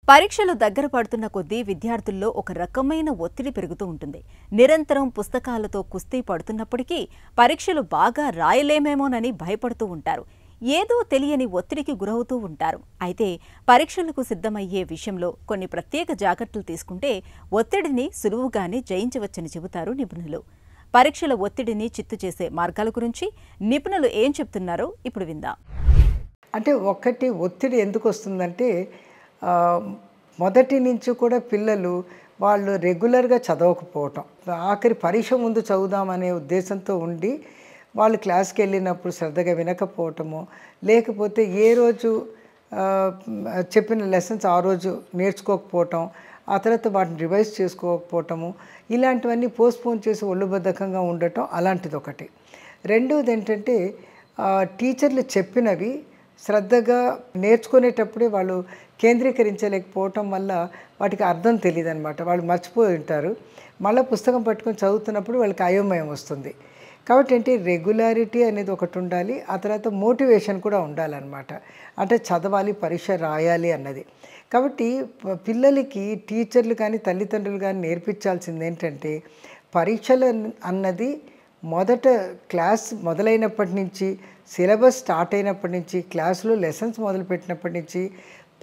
పరీక్షలు దగ్గర పడుతున్న కొద్దీ విద్యార్థుల్లో ఒక రకమైన ఒత్తిడి పెరుగుతూ ఉంటుంది. నిరంతరం పుస్తకాలతో కుస్తీ పడుతున్నప్పటికీ పరీక్షలు బాగా రాయలేమేమోనని భయపడుతూ ఉంటారు. ఏదో తెలియని ఒత్తిడికి గురవుతూ ఉంటారు. అయితే పరీక్షలకు సిద్ధమయ్యే విషయంలో కొన్ని ప్రత్యేక జాగ్రత్తలు తీసుకుంటే ఒత్తిడిని సులువుగానే జయించవచ్చని చెబుతారు నిపుణులు. పరీక్షల ఒత్తిడిని చిత్తు చేసే మార్గాల గురించి నిపుణులు ఏం చెప్తున్నారో ఇప్పుడు విందాం. అంటే ఒక్కటి ఒత్తిడి ఎందుకు వస్తుందంటే మొదటి నుంచి కూడా పిల్లలు వాళ్ళు రెగ్యులర్గా చదవకపోవటం, ఆఖరి పరీక్ష ముందు చదువుదామనే ఉద్దేశంతో ఉండి వాళ్ళు క్లాస్కి వెళ్ళినప్పుడు శ్రద్ధగా వినకపోవటము, లేకపోతే ఏ రోజు చెప్పిన లెసన్స్ ఆ రోజు నేర్చుకోకపోవటం, ఆ తర్వాత వాటిని రివైజ్ చేసుకోకపోవటము, ఇలాంటివన్నీ పోస్ట్పోన్ చేసి ఒళ్ళుబద్ధకంగా ఉండటం అలాంటిది ఒకటి. రెండవది ఏంటంటే టీచర్లు చెప్పినవి శ్రద్ధగా నేర్చుకునేటప్పుడే వాళ్ళు కేంద్రీకరించలేకపోవటం వల్ల వాటికి అర్థం తెలియదు అనమాట. వాళ్ళు మర్చిపోయి ఉంటారు. మళ్ళీ పుస్తకం పట్టుకొని చదువుతున్నప్పుడు వాళ్ళకి అయోమయం వస్తుంది. కాబట్టి ఏంటి, రెగ్యులారిటీ అనేది ఒకటి ఉండాలి. ఆ తర్వాత మోటివేషన్ కూడా ఉండాలన్నమాట. అంటే చదవాలి, పరీక్ష రాయాలి అన్నది. కాబట్టి పిల్లలకి టీచర్లు కానీ తల్లిదండ్రులు కానీ నేర్పించాల్సింది ఏంటంటే, పరీక్షలు అన్నది మొదట క్లాస్ మొదలైనప్పటి నుంచి, సిలబస్ స్టార్ట్ అయినప్పటి నుంచి, క్లాసులో లెసన్స్ మొదలుపెట్టినప్పటి నుంచి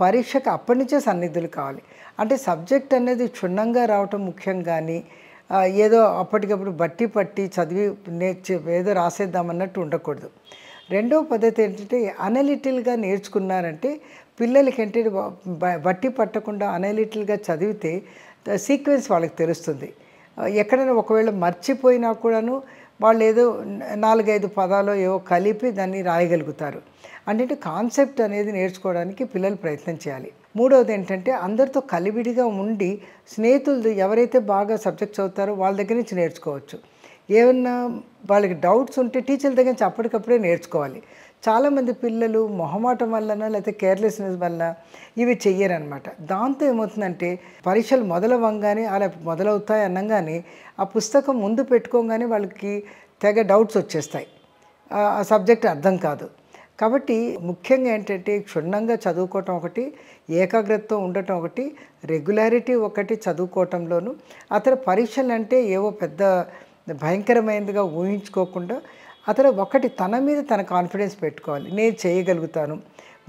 పరీక్షకు అప్పటి నుంచే సన్నిధులు కావాలి. అంటే సబ్జెక్ట్ అనేది క్షుణ్ణంగా రావటం ముఖ్యం, కానీ ఏదో అప్పటికప్పుడు బట్టి పట్టి చదివి ఏదో రాసేద్దామన్నట్టు ఉండకూడదు. రెండవ పద్ధతి ఏంటంటే, అనలిటిల్గా నేర్చుకున్నారంటే పిల్లలకి ఏంటంటే బట్టి పట్టకుండా అనలిటిల్గా చదివితే సీక్వెన్స్ వాళ్ళకి తెలుస్తుంది. ఎక్కడైనా ఒకవేళ మర్చిపోయినా కూడాను వాళ్ళు ఏదో 4-5 పదాలు ఏవో కలిపి దాన్ని రాయగలుగుతారు. అంటే కాన్సెప్ట్ అనేది నేర్చుకోవడానికి పిల్లలు ప్రయత్నం చేయాలి. మూడవది ఏంటంటే, అందరితో కలివిడిగా ఉండి స్నేహితులు ఎవరైతే బాగా సబ్జెక్ట్ చదువుతారో వాళ్ళ దగ్గర నుంచి నేర్చుకోవచ్చు. ఏమన్నా వాళ్ళకి డౌట్స్ ఉంటే టీచర్ల దగ్గర నుంచి అప్పటికప్పుడే నేర్చుకోవాలి. చాలామంది పిల్లలు మొహమాటం వలన లేకపోతే కేర్లెస్నెస్ వల్ల ఇవి చెయ్యరనమాట. దాంతో ఏమవుతుందంటే, పరీక్షలు మొదలవ్వంగానే అలా మొదలవుతాయి అనగానే ఆ పుస్తకం ముందు పెట్టుకోగానే వాళ్ళకి తెగ డౌట్స్ వచ్చేస్తాయి. ఆ సబ్జెక్ట్ అర్థం కాదు. కాబట్టి ముఖ్యంగా ఏంటంటే, క్షుణ్ణంగా చదువుకోవటం ఒకటి, ఏకాగ్రతతో ఉండటం ఒకటి, రెగ్యులారిటీ ఒకటి చదువుకోవటంలోను. అతను పరీక్షలు అంటే ఏవో పెద్ద భయంకరమైనదిగా ఊహించుకోకుండా అతను ఒకటి తన మీద తన కాన్ఫిడెన్స్ పెట్టుకోవాలి. నేను చేయగలుగుతాను,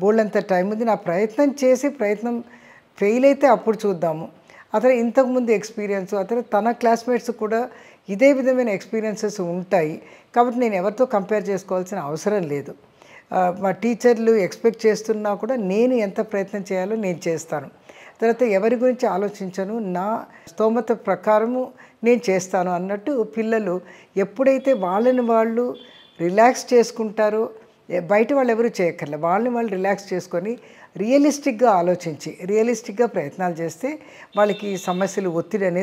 బోల్డంత టైం ఉంది, నా ప్రయత్నం చేసి ప్రయత్నం ఫెయిల్ అయితే అప్పుడు చూద్దాము. అతను ఇంతకుముందు ఎక్స్పీరియన్స్, అతను తన క్లాస్మేట్స్ కూడా ఇదే విధమైన ఎక్స్పీరియన్సెస్ ఉంటాయి. కాబట్టి నేను ఎవరితో కంపేర్ చేసుకోవాల్సిన అవసరం లేదు. మా టీచర్లు ఎక్స్పెక్ట్ చేస్తున్నా కూడా నేను ఎంత ప్రయత్నం చేయాలో నేను చేస్తాను. తర్వాత ఎవరి గురించి ఆలోచించను, నా స్తోమత ప్రకారము నేను చేస్తాను అన్నట్టు పిల్లలు ఎప్పుడైతే వాళ్ళని వాళ్ళు రిలాక్స్ చేసుకుంటారో, బయట వాళ్ళు ఎవరు చేయక్కర్లే, వాళ్ళని వాళ్ళు రిలాక్స్ చేసుకొని రియలిస్టిక్గా ఆలోచించి రియలిస్టిక్గా ప్రయత్నాలు చేస్తే వాళ్ళకి సమస్యలు, ఒత్తిడి అనేది